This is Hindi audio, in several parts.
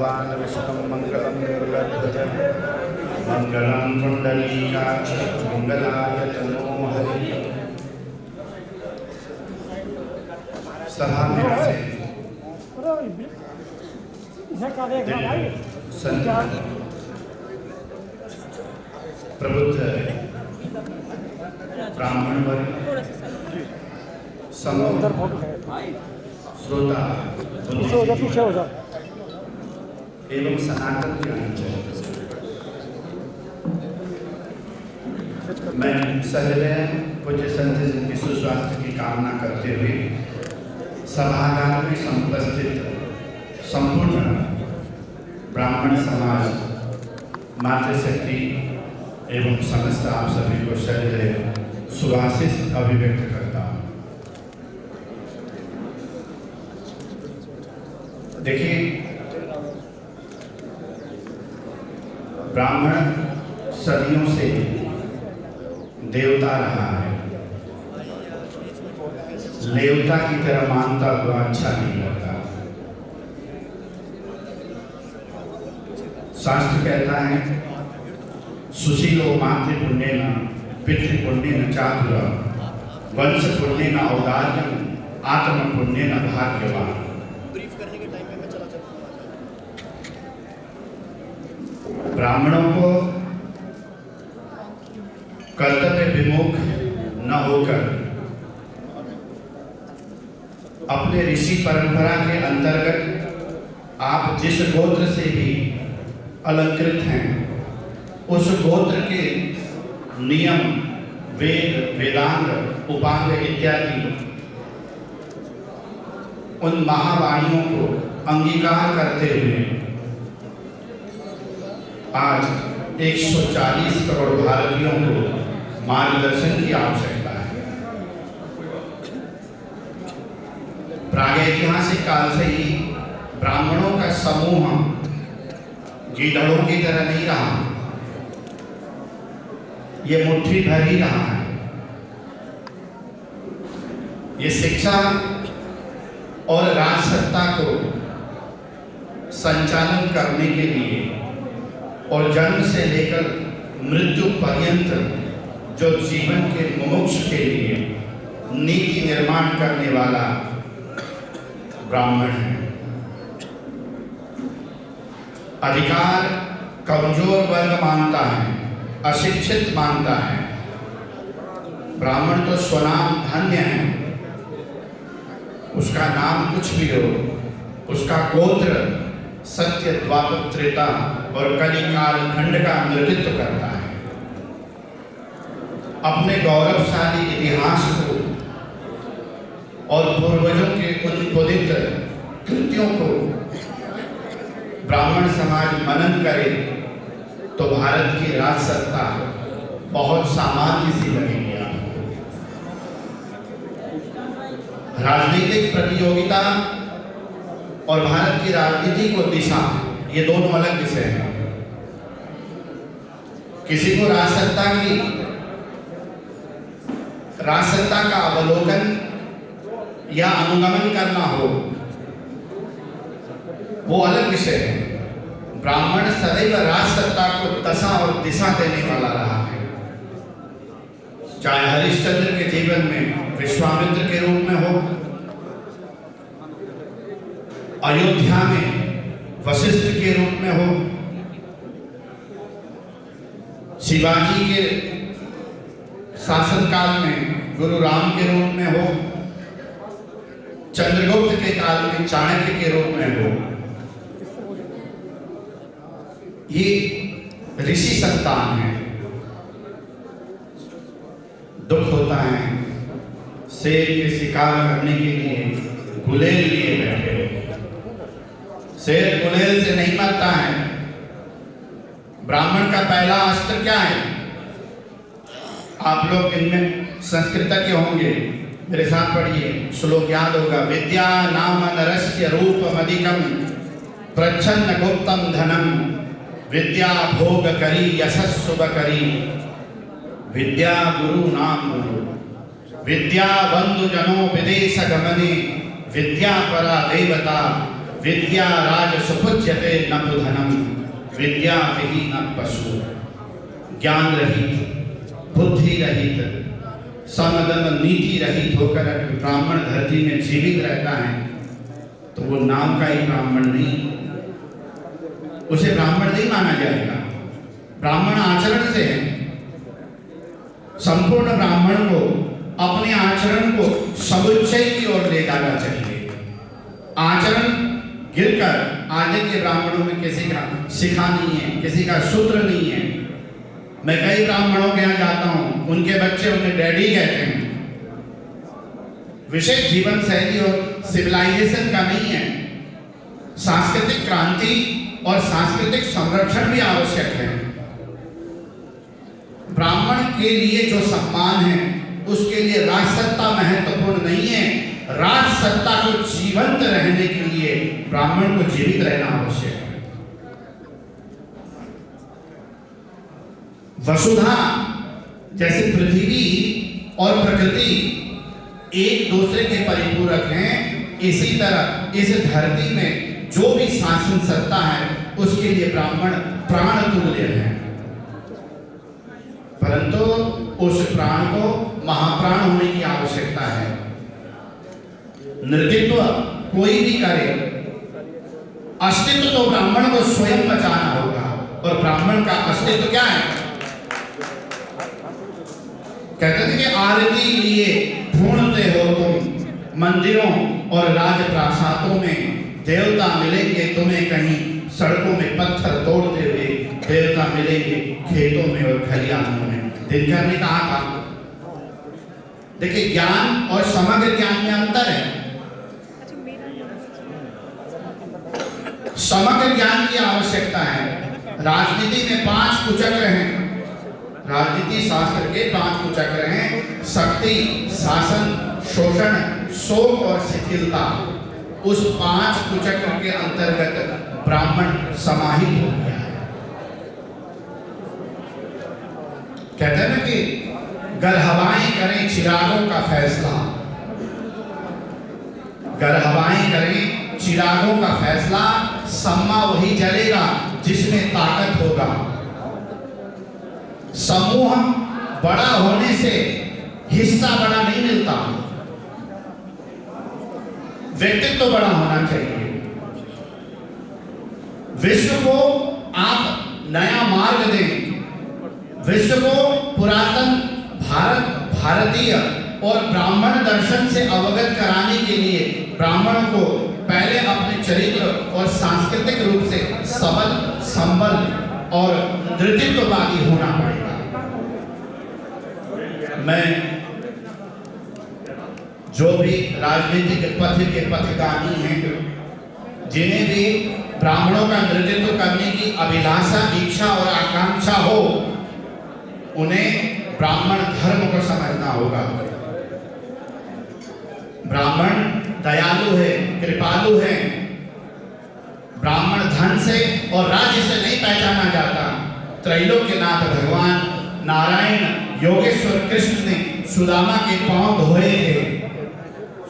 भगवान् विष्णुं मङ्गलं गरुडध्वजं मङ्गलं पुण्डरीकाक्ष मङ्गलाय तनो हरि। सभा में संत प्रबुद्ध ब्राह्मण वर्ग श्रोता एवं सनातन के मैं सहृदय पूज्य संत के सुस्वास्थ्य की कामना करते हुए सभागार में उपस्थित संपूर्ण ब्राह्मण समाज, मातृशक्ति एवं समस्त आप सभी को सहृदय सुभाषित अभिव्यक्त करता हूँ। देखिए, ब्राह्मण सदियों से देवता रहा है। देवता की तरह मानता हुआ अच्छा नहीं लगता। शास्त्र कहता है सुशीलो मातृ पुण्येन पितृ पुण्येन चातुर वंश पुण्येन औदार्यम आत्म पुण्येन भाग्यवान। ब्राह्मणों को कर्तव्य विमुख न होकर अपने ऋषि परंपरा के अंतर्गत आप जिस गोत्र से भी अलंकृत हैं, उस गोत्र के नियम, वेद, वेदांग, उपांग इत्यादि उन महावाणियों को अंगीकार करते हुए आज 140 करोड़ भारतीयों को मार्गदर्शन की आवश्यकता है। प्रागैतिहासिक काल से ही ब्राह्मणों का समूह गीदड़ों की तरह नहीं रहा, ये मुट्ठी भर ही रहा है। ये शिक्षा और राजसत्ता को संचालन करने के लिए और जन्म से लेकर मृत्यु पर्यंत जो जीवन के मुमुक्ष के लिए नीति निर्माण करने वाला ब्राह्मण है। अधिकार कमजोर वर्ग मानता है, अशिक्षित मानता है। ब्राह्मण तो स्वनाम धन्य है, उसका नाम कुछ भी हो, उसका गोत्र सत्य, द्वापर, त्रेता और कलिकाल खंड का नेतृत्व करता है। अपने गौरवशाली इतिहास को और पूर्वजों के उन्नत कृतियों को ब्राह्मण समाज मनन करे तो भारत की राजसत्ता बहुत सामान्य सी लगेगी। राजनीतिक प्रतियोगिता और भारत की राजनीति को दिशा, ये दोनों अलग विषय हैं। किसी को राजसत्ता का अवलोकन या अनुगमन करना हो, वो अलग विषय है। ब्राह्मण सदैव राजसत्ता को दशा और दिशा देने वाला रहा है। चाहे हरिश्चंद्र के जीवन में विश्वामित्र के रूप में हो, अयोध्या में वशिष्ठ के रूप में हो, शिवाजी के शासनकाल में गुरु राम के रूप में हो, चंद्रगुप्त के काल में चाणक्य के रूप में हो, ये ऋषि संतान है। दुख होता है, शेर के शिकार करने के लिए गुलेल लिए बैठे। शेर गुलेल से नहीं मरता है। ब्राह्मण का पहला अस्त्र क्या है? आप लोग इनमें संस्कृतज्ञ होंगे, मेरे साथ पढ़िए, श्लोक याद होगा। विद्या नाम नरस्य रूपम अधिकम प्रच्छन्न गुप्तम धनम विद्या भोग करी यशस्व करी विद्या गुरु नाम गुरु विद्या बंधु जनों विदेश गमने विद्या परा देवता विद्या राज सुपूज्यते न धनम विद्या विहीन पशु। ज्ञान रहित, बुद्धि रहित, समदम नीति रहित होकर ब्राह्मण धरती में जीवित रहता है तो वो नाम का ही ब्राह्मण नहीं, उसे ब्राह्मण नहीं माना जाएगा। ब्राह्मण आचरण से है। संपूर्ण ब्राह्मण को अपने आचरण को समुच्चय की ओर ले जाना चाहिए। आचरण गिरकर आगे के ब्राह्मणों में किसी का शिखा नहीं है, किसी का सूत्र नहीं है। मैं कई ब्राह्मणों के यहाँ जाता हूँ, उनके बच्चे उन्हें डैडी कहते हैं। विशेष जीवन शैली और सिविलाइजेशन का नहीं है। सांस्कृतिक क्रांति और सांस्कृतिक संरक्षण भी आवश्यक है। ब्राह्मण के लिए जो सम्मान है उसके लिए राजसत्ता महत्वपूर्ण नहीं है। राजसत्ता को जीवंत रहने के लिए ब्राह्मण को जीवित रहना आवश्यक है। वसुधा जैसे पृथ्वी और प्रकृति एक दूसरे के परिपूरक हैं, इसी तरह इस धरती में जो भी शासन सत्ता है उसके लिए ब्राह्मण प्राण तुल्य है। परंतु उस प्राण को महाप्राण होने की आवश्यकता है। नेतृत्व कोई भी करे, अस्तित्व तो ब्राह्मण को स्वयं बचाना होगा। और ब्राह्मण का अस्तित्व क्या है? कहते थे कि आरती लिए ढूंढते हो तुम मंदिरों और राजप्रासादों में, देवता मिलेंगे तुम्हें कहीं सड़कों में पत्थर तोड़ते हुए, देवता मिलेंगे खेतों में और खलिहानों में। दिनकर ने कहा था, देखिए ज्ञान और समग्र ज्ञान में अंतर है। समग्र ज्ञान की आवश्यकता है। राजनीति में 5 कुचक्र हैं। राजनीति शास्त्र के 5 कुचक्र हैं: शक्ति, शासन, शोषण, शोक और शिथिलता। उस 5 कुचक्र के अंतर्गत ब्राह्मण समाहित हो गया है। कहते हैं ना कि गर हवाएं करें चिरागों का फैसला, गर हवाएं करें चिरागों का फैसला, सम्मा वही जलेगा जिसमें ताकत होगा। समूह बड़ा होने से हिस्सा बड़ा नहीं मिलता, व्यक्तित्व तो बड़ा होना चाहिए। विश्व को आप नया मार्ग दें, विश्व को पुरातन भारतीय और ब्राह्मण दर्शन से अवगत कराने के लिए ब्राह्मणों को पहले अपने चरित्र और सांस्कृतिक रूप से सबल, संबल और नेतृत्ववादी होना पड़ेगा। मैं जो भी राजनीतिक पथ के पथगामी हैं, जिन्हें भी ब्राह्मणों का नेतृत्व करने की अभिलाषा, इच्छा और आकांक्षा हो, उन्हें ब्राह्मण धर्म को समझना होगा। ब्राह्मण दयालु है, कृपालु है। ब्राह्मण धन से और राज्य से नहीं पहचाना जाता। त्रैलोक्यनाथ भगवान नारायण योगेश्वर कृष्ण ने सुदामा के पांव धोए थे।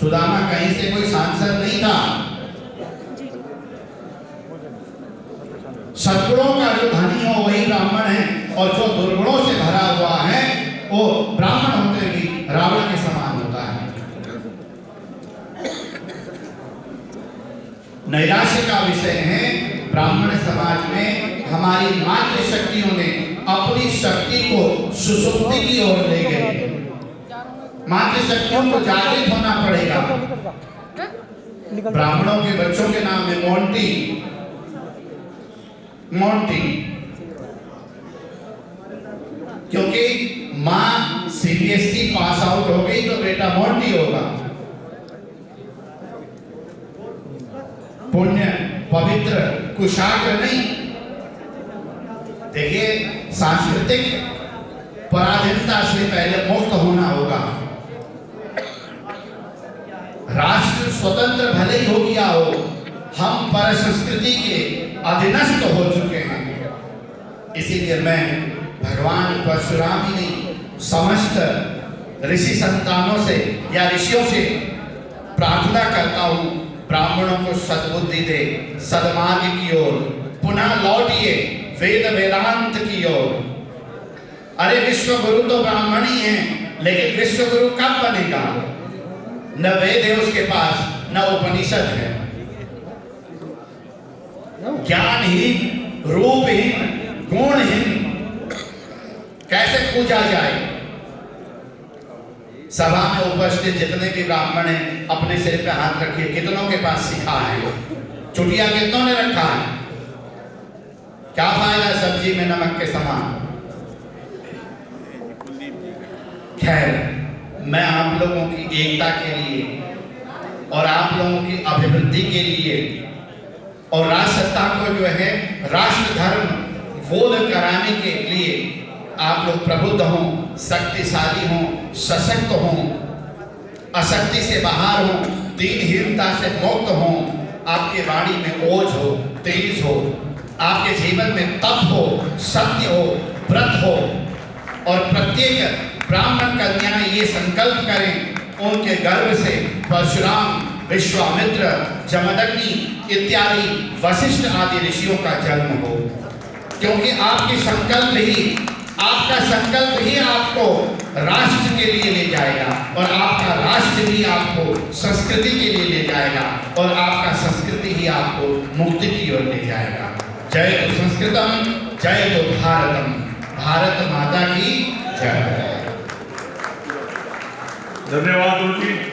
सुदामा कहीं से कोई सांसद नहीं था। सद्गुणों का जो धनी हो वही ब्राह्मण है, और जो दुर्गुणों से भरा हुआ है वो ब्राह्मण होते भी रावण के समान होता है। नैराश्य का विषय है, ब्राह्मण समाज में हमारी मातृशक्तियों ने अपनी शक्ति को सुसुप्ति की ओर ले गए। मातृशक्तियों को जागृत होना पड़ेगा। ब्राह्मणों के बच्चों के नाम है मोंटी, मोंटी, क्योंकि माँ सीबीएसई पास आउट हो गई तो बेटा मोंटी होगा। पुण्य, पवित्र, कुशाग्र नहीं। देखिए, सांस्कृतिक पराधीनता से पहले मुक्त होना होगा। राष्ट्र स्वतंत्र भले ही हो गया हो, हम पर संस्कृति के अधीनस्थ हो चुके हैं। इसीलिए मैं भगवान परशुराम ही नहीं, समस्त ऋषि संतानों से या ऋषियों से प्रार्थना करता हूँ, ब्राह्मणों को सद्बुद्धि दे, सदमार्ग की ओर पुनः लौटिए, वेद वेदांत की ओर। अरे विश्व गुरु तो ब्राह्मण ही है, लेकिन विश्व गुरु कब बनेगा? न वेद है उसके पास, न उपनिषद है। ज्ञानहीन, रूपहीन, गुणहीन कैसे पूजा जाए? सभा में उपस्थित जितने भी ब्राह्मण हैं अपने सिर पे हाथ रखिए, कितनों के पास सीखा है? चुटिया कितनों ने रखा है? क्या फायदा सब्जी में नमक के समान? खैर, मैं आप लोगों की एकता के लिए और आप लोगों की अभिवृद्धि के लिए और राजसत्ता को जो है राष्ट्र धर्म बोध कराने के लिए आप लोग प्रबुद्ध हों, शक्तिशाली हों, सशक्त हों, अशक्ति से बाहर हों, दीनहीनता से मुक्त हों, आपके वाणी में ओज हो, तेज हो, आपके जीवन में तप हो, सत्य हो, व्रत हो। और प्रत्येक ब्राह्मण कन्या ये संकल्प करें उनके गर्भ से परशुराम, विश्वामित्र, जमदग्नि इत्यादि वशिष्ठ आदि ऋषियों का जन्म हो, क्योंकि आपकी संकल्प ही, आपका संकल्प ही आपको राष्ट्र के लिए ले जाएगा और आपका राष्ट्र ही आपको संस्कृति के लिए ले जाएगा और आपका संस्कृति ही आपको मुक्ति की ओर ले जाएगा। जय तो संस्कृतम, जय तो भारतम, भारत माता की जय। धन्यवाद।